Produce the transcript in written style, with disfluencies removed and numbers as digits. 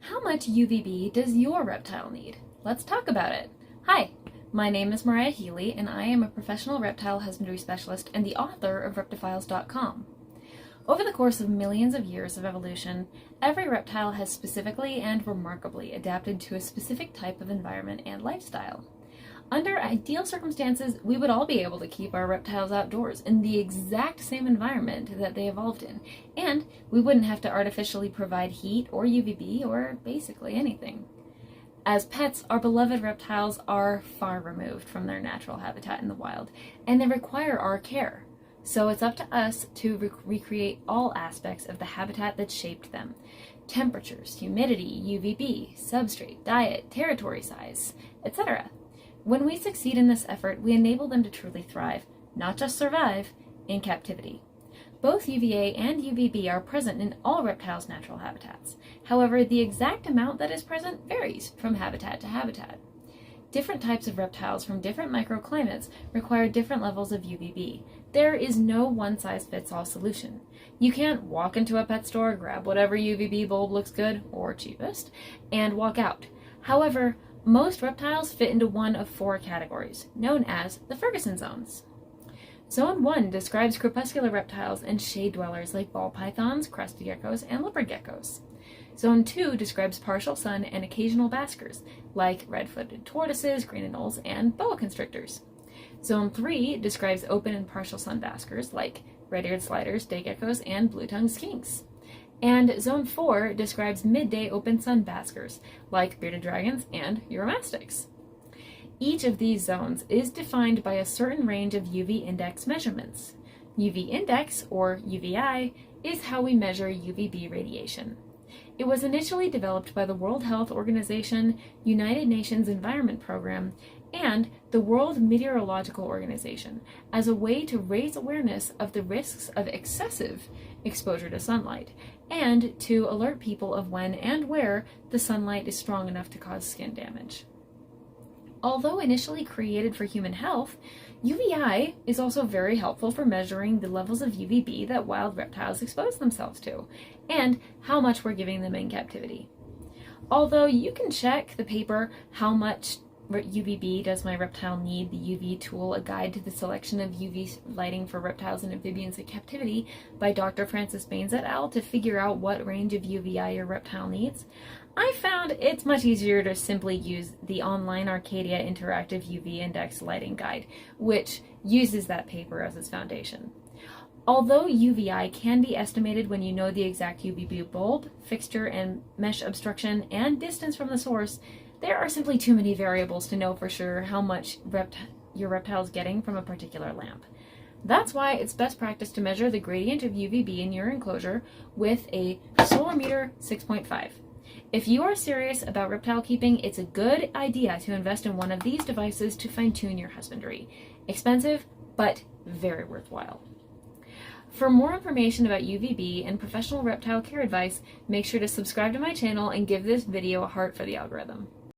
How much UVB does your reptile need? Let's talk about it. Hi, my name is Mariah Healy, and I am a professional reptile husbandry specialist and the author of ReptiFiles.com. Over the course of millions of years of evolution, every reptile has specifically and remarkably adapted to a specific type of environment and lifestyle. Under ideal circumstances, we would all be able to keep our reptiles outdoors in the exact same environment that they evolved in, and we wouldn't have to artificially provide heat or UVB or basically anything. As pets, our beloved reptiles are far removed from their natural habitat in the wild, and they require our care. So it's up to us to recreate all aspects of the habitat that shaped them. Temperatures, humidity, UVB, substrate, diet, territory size, etc. When we succeed in this effort, we enable them to truly thrive, not just survive, in captivity. Both UVA and UVB are present in all reptiles' natural habitats. However, the exact amount that is present varies from habitat to habitat. Different types of reptiles from different microclimates require different levels of UVB. There is no one-size-fits-all solution. You can't walk into a pet store, grab whatever UVB bulb looks good, or cheapest, and walk out. However, most reptiles fit into one of four categories, known as the Ferguson Zones. Zone 1 describes crepuscular reptiles and shade dwellers like ball pythons, crested geckos, and leopard geckos. Zone 2 describes partial sun and occasional baskers, like red-footed tortoises, green anoles, and boa constrictors. Zone 3 describes open and partial sun baskers, like red-eared sliders, day geckos, and blue-tongued skinks. And Zone 4 describes midday open sun baskers, like bearded dragons and uromastyx. Each of these zones is defined by a certain range of UV index measurements. UV index, or UVI, is how we measure UVB radiation. It was initially developed by the World Health Organization, United Nations Environment Program, and the World Meteorological Organization as a way to raise awareness of the risks of excessive exposure to sunlight, and to alert people of when and where the sunlight is strong enough to cause skin damage. Although initially created for human health, UVI is also very helpful for measuring the levels of UVB that wild reptiles expose themselves to, and how much we're giving them in captivity. Although you can check the paper How Much UVB Does My Reptile Need? The UV Tool, a guide to the selection of UV lighting for reptiles and amphibians in captivity by Dr. Francis Baines et al. To figure out what range of UVI your reptile needs, I found it's much easier to simply use the online Arcadia Interactive UV Index Lighting Guide, which uses that paper as its foundation. Although UVI can be estimated when you know the exact UVB bulb, fixture, and mesh obstruction, and distance from the source, there are simply too many variables to know for sure how much your reptile is getting from a particular lamp. That's why it's best practice to measure the gradient of UVB in your enclosure with a Solarmeter 6.5. If you are serious about reptile keeping, it's a good idea to invest in one of these devices to fine-tune your husbandry. Expensive, but very worthwhile. For more information about UVB and professional reptile care advice, make sure to subscribe to my channel and give this video a heart for the algorithm.